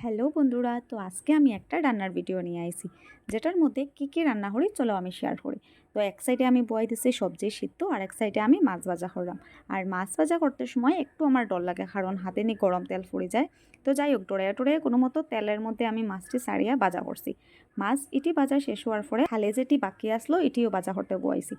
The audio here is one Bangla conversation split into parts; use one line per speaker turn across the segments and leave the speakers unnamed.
হ্যালো বন্ধুরা, তো আজকে আমি একটা রান্নার ভিডিও নিয়ে আইছি, যেটার মধ্যে কী রান্না করি চলো আমি শেয়ার করি। তো এক সাইডে আমি বয়াই দিচ্ছি সবজি সিদ্ধ, আর এক সাইডে আমি মাছ ভাজা করলাম। আর মাছ ভাজা করতে সময় একটু আমার ডর লাগে, কারণ হাতে নি গরম তেল ফুড়ে যায়। তো যাই হোক, ডরাইয়া টরাইয়া কোনো মতো তেলের মধ্যে আমি মাছটি ছাড়িয়া ভাজা করছি। মাছ ইটি ভাজা শেষ হওয়ার পরে হালে যেটি বাকি আসলো এটিও ভাজা করতে বয়াইছি।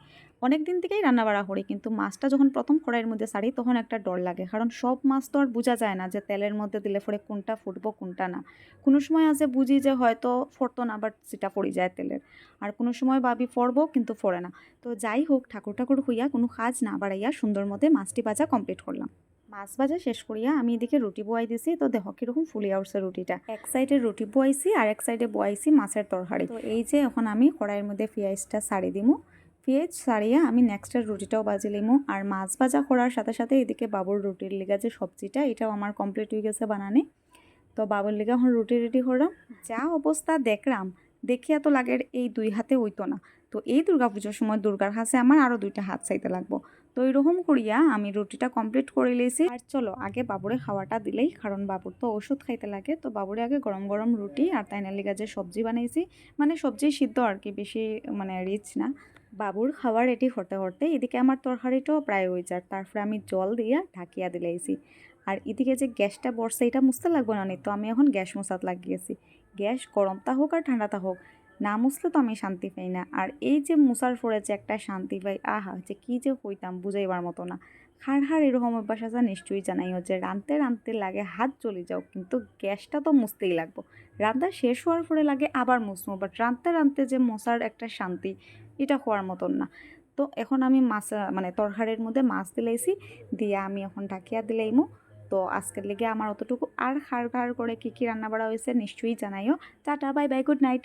অনেক দিন থেকেই রান্না বাড়া করি, কিন্তু মাছটা যখন প্রথম কড়াইয়ের মধ্যে ছাড়ি তখন একটা ডর লাগে, কারণ সব মাছ তো আর বোঝা যায় না যে তেলের মধ্যে দিলে পরে কোনটা ফুটবো কোনটা না। কোনো সময় আছে বুঝি যে হয়তো ফোড়তো না, বাট সেটা পড়ে যায় তেলের। আর কোনো সময় ভাবি ফোড়বো কিন্তু ফোড়ে না। তো যাই হোক, ঠাকুর ঠাকুর হইয়া কোনো কাজ না বাড়াইয়া সুন্দর মতে মাছটি ভাজা কমপ্লিট করলাম। মাছ ভাজা শেষ করিয়া আমি এদিকে রুটি বয়াই দিছি। তো দেখো কিরকম ফুলিয়া উঠছে রুটিটা। এক সাইডে রুটি বয়াইছি আর এক সাইডে বয়াইছি মাছের তরকারি। তো এই যে এখন আমি কড়াইয়ের মধ্যে পেঁয়াজটা ছাড়ি দিমু। পেঁয়াজ ছাড়িয়া আমি নেক্সটের রুটিটাও বাজি লিমু। আর মাছ ভাজা করার সাথে সাথে এদিকে বাবুর রুটির লিগা যে সবজিটা, এটাও আমার কমপ্লিট হয়ে গেছে বানানি। তো বাবুর লিগা এখন রুটি রেডি করলাম। যা অবস্থা দেখলাম, দেখিয়া তো লাগের এই দুই হাতে হইতো না। তো এই দুর্গাপুজোর সময় দুর্গার হাতে আমার আরও দুইটা হাত চাইতে লাগবো। তো এরকম করিয়া আমি রুটিটা কমপ্লিট করে লিয়েছি। আর চলো আগে বাবুরে খাওয়াটা দিলেই, কারণ বাবুর তো ওষুধ খাইতে লাগে। তো বাবুরে আগে গরম গরম রুটি আর তাইনার লিগা যে সবজি বানাইছি, মানে সবজি সিদ্ধ আর কি, বেশি মানে রিচ না। বাবুর খাবার রেডি হতে হতে এদিকে আমার তরকারিটাও প্রায় হয়ে যায়। তারপরে আমি জল দিয়া ঢাকিয়া দিলাইছি। আর এদিকে যে গ্যাসটা বসছে এটা মুছতে লাগবে না, তো আমি এখন গ্যাস মোছাত লাগিয়েছি। গ্যাস গরমটা হোক আর ঠান্ডাটা হোক, না মুছলে তো আমি শান্তি পাই না। আর এই যে মুছার পরে যে একটা শান্তি পাই, আহা, যে কী যে হইতাম বুঝাইবার মতো না। হার এরকম অভ্যাস আছে নিশ্চয়ই জানাই, হচ্ছে রাঁধতে রাঁধতে লাগে হাত চলে যাও, কিন্তু গ্যাসটা তো মুছতেই লাগবো। রান্না শেষ হওয়ার পরে লাগে আবার মুছবো, বাট রাঁধতে রাঁধতে যে মশার একটা শান্তি, এটা হওয়ার মতন না। তো এখন আমি মাছ মানে তরকারির মধ্যে মাছ দিলাইছি, দিয়ে আমি এখন ঢাকিয়া দিলাইমু। তো আজকের লেগে আমার অতটুকু। আর হাড় করে কী কী রান্না বাড়া হয়েছে নিশ্চয়ই জানাইও। Tata, bye bye, good night.